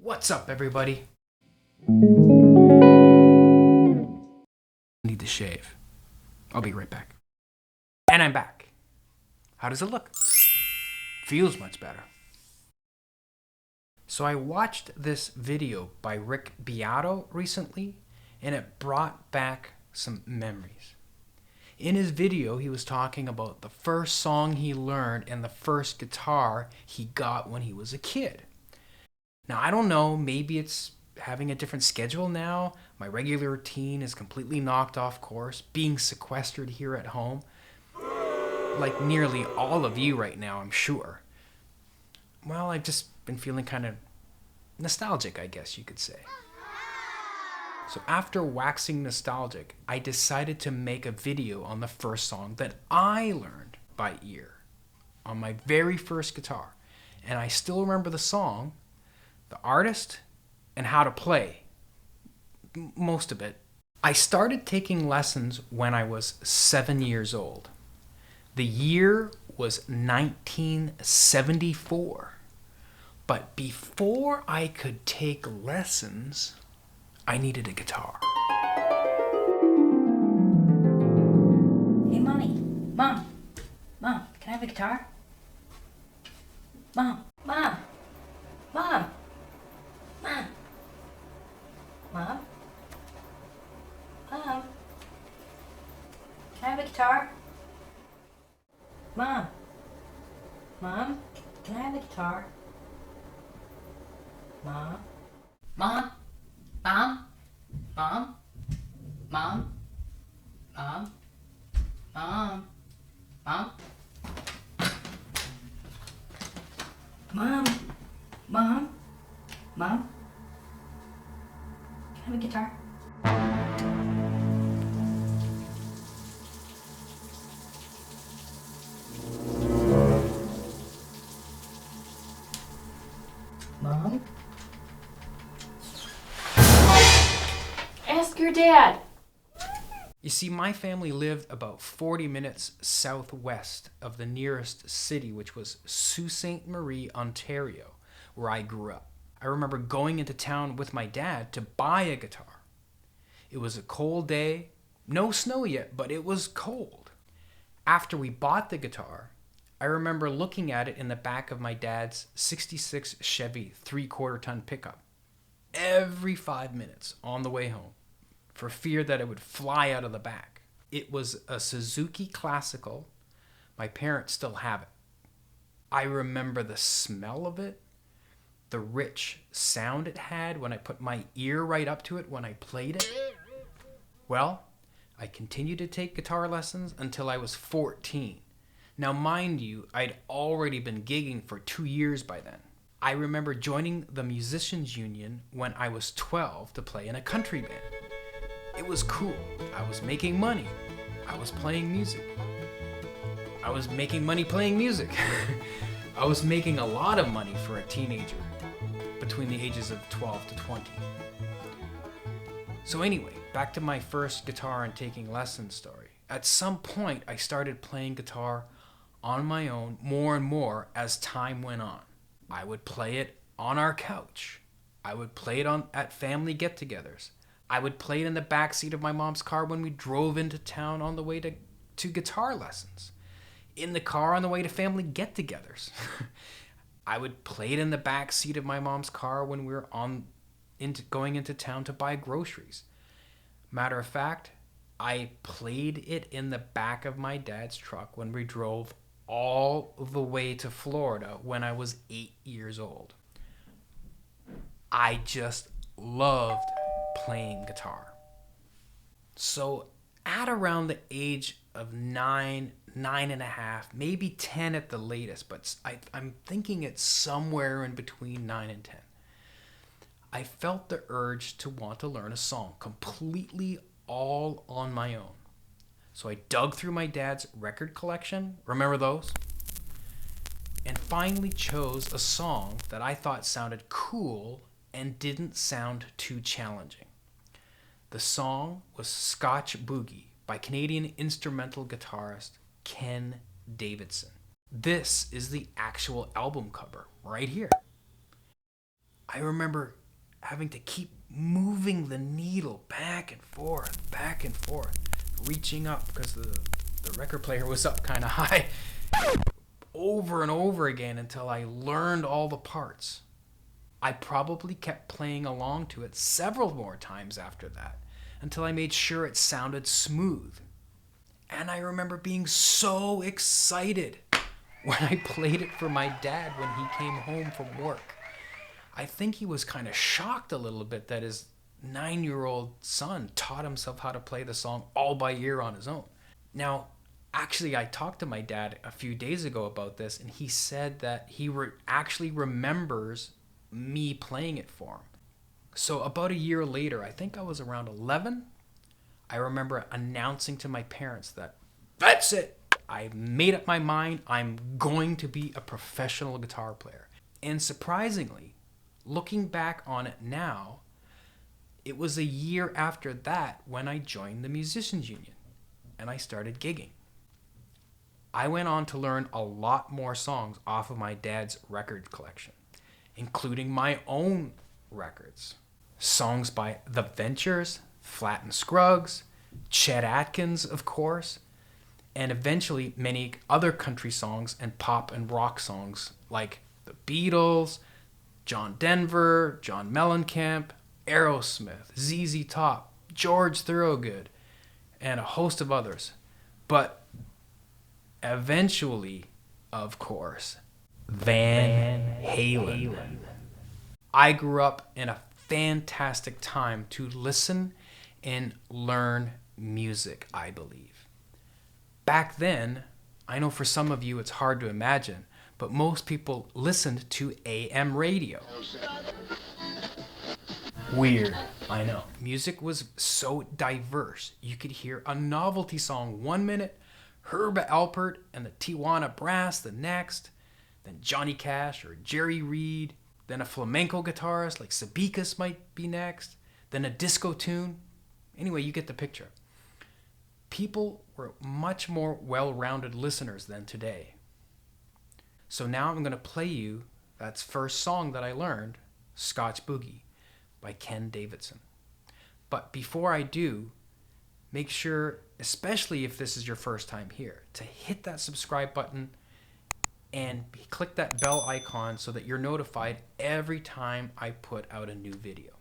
What's up, everybody? Need to shave. I'll be right back. And I'm back. How does it look? Feels much better. So I watched this video by Rick Beato recently, and it brought back some memories. In his video, he was talking about the first song he learned and the first guitar he got when he was a kid. Now, I don't know, maybe it's having a different schedule now. My regular routine is completely knocked off course, being sequestered here at home. Like nearly all of you right now, I'm sure. Well, I've just been feeling kind of nostalgic, I guess you could say. So after waxing nostalgic, I decided to make a video on the first song that I learned by ear on my very first guitar. And I still remember the song, the artist, and how to play. Most of it. I started taking lessons when I was 7 years old. The year was 1974. But before I could take lessons, I needed a guitar. Hey, Mommy. Mom, can I have a guitar? Mom. Mom. Can I have a guitar? Mom, can I have a guitar? Mom. Mom. Can I have a guitar? Mom? Ask your dad. You see, my family lived about 40 minutes southwest of the nearest city, which was Sault Ste. Marie, Ontario, where I grew up. I remember going into town with my dad to buy a guitar. It was a cold day, no snow yet, but it was cold. After we bought the guitar, I remember looking at it in the back of my dad's 66 Chevy 3/4 ton pickup every 5 minutes on the way home, for fear that it would fly out of the back. It was a Suzuki Classical. My parents still have it. I remember the smell of it, the rich sound it had when I put my ear right up to it when I played it. Well, I continued to take guitar lessons until I was 14. Now, mind you, I'd already been gigging for 2 years by then. I remember joining the Musicians Union when I was 12 to play in a country band. It was cool. I was making money. I was playing music. I was making money playing music. I was making a lot of money for a teenager between the ages of 12 to 20. So anyway, back to my first guitar and taking lessons story. At some point, I started playing guitar on my own more and more as time went on. I would play it on our couch. I would play it at family get-togethers. I would play it in the backseat of my mom's car when we drove into town on the way to guitar lessons. In the car on the way to family get-togethers. I would play it in the backseat of my mom's car when we were going into town to buy groceries. Matter of fact, I played it in the back of my dad's truck when we drove all the way to Florida when I was 8 years old. I just loved playing guitar. So at around the age of 9 and a half, maybe 10 at the latest, but I'm thinking it's somewhere in between 9 and 10. I felt the urge to want to learn a song completely all on my own. So I dug through my dad's record collection, remember those? And finally chose a song that I thought sounded cool and didn't sound too challenging. The song was Scotch Boogie by Canadian instrumental guitarist Ken Davidson. This is the actual album cover right here. I remember having to keep moving the needle back and forth, reaching up because the record player was up kind of high, over and over again until I learned all the parts. I probably kept playing along to it several more times after that until I made sure it sounded smooth. And I remember being so excited when I played it for my dad when he came home from work. I think he was kind of shocked a little bit that his 9-year-old son taught himself how to play the song all by ear on his own. Now, actually, I talked to my dad a few days ago about this, and he said that he actually remembers me playing it for him. So about a year later, I think I was around 11, I remember announcing to my parents that, that's it, I made up my mind, I'm going to be a professional guitar player. And surprisingly, looking back on it now, it was a year after that when I joined the Musicians Union and I started gigging. I went on to learn a lot more songs off of my dad's record collection, including my own records. Songs by The Ventures, Flatt and Scruggs, Chet Atkins, of course, and eventually many other country songs and pop and rock songs like The Beatles, John Denver, John Mellencamp, Aerosmith, ZZ Top, George Thorogood, and a host of others. But eventually, of course, Van Halen. I grew up in a fantastic time to listen and learn music, I believe. Back then, I know for some of you it's hard to imagine, but most people listened to AM radio. Weird, I know. Music was so diverse. You could hear a novelty song 1 minute, Herb Alpert and the Tijuana Brass the next, then Johnny Cash or Jerry Reed, then a flamenco guitarist like Sabicas might be next, then a disco tune. Anyway, you get the picture. People were much more well-rounded listeners than today. So now I'm going to play you that first song that I learned, Scotch Boogie by Ken Davidson. But before I do, make sure, especially if this is your first time here, to hit that subscribe button and click that bell icon so that you're notified every time I put out a new video.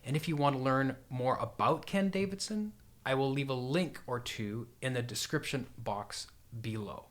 And if you want to learn more about Ken Davidson, I will leave a link or two in the description box below.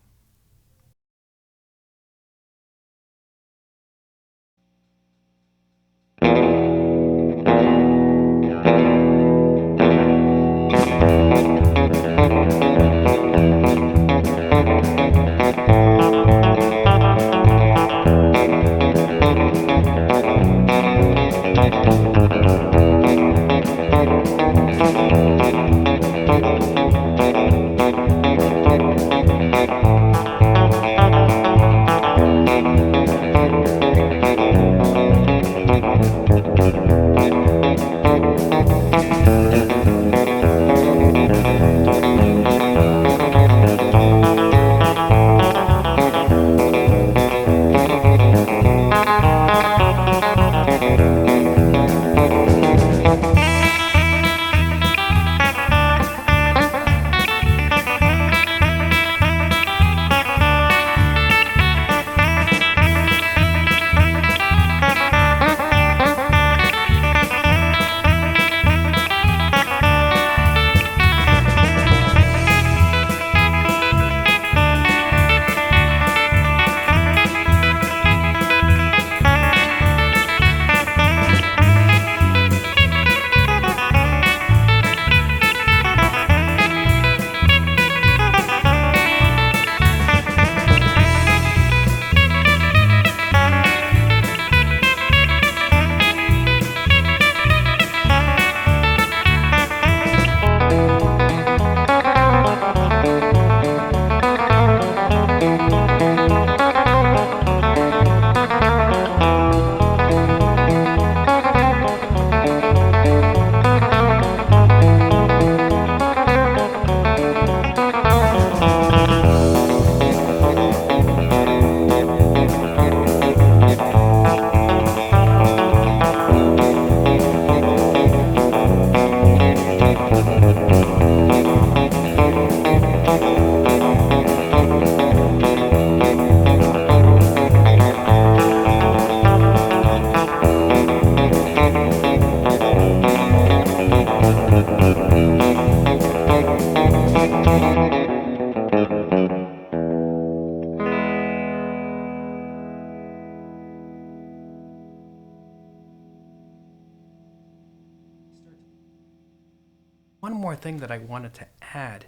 one more thing that I wanted to add,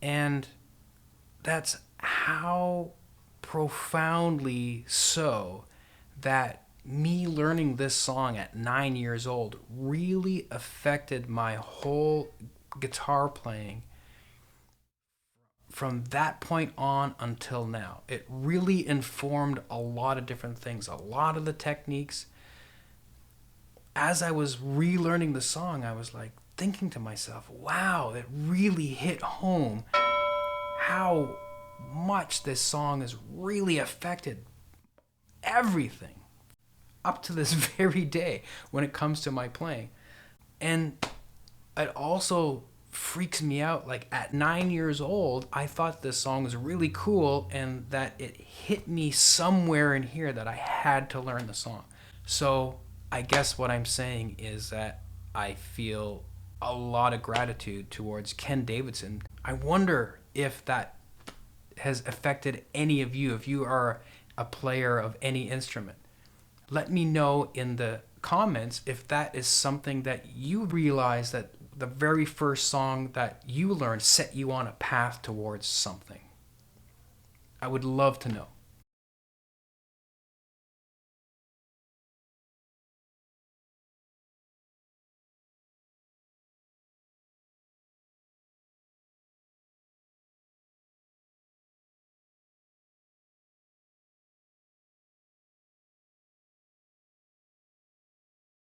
and that's how profoundly so that me learning this song at 9 years old really affected my whole guitar playing from that point on until now. It really informed a lot of different things, a lot of the techniques. As I was relearning the song, I was like thinking to myself, wow, it really hit home how much this song has really affected everything up to this very day when it comes to my playing. And it also freaks me out, like at 9 years old I thought this song was really cool and that it hit me somewhere in here that I had to learn the song. So I guess what I'm saying is that I feel a lot of gratitude towards Ken Davidson. I wonder if that has affected any of you, if you are a player of any instrument. Let me know in the comments if that is something that you realize that the very first song that you learned set you on a path towards something. I would love to know.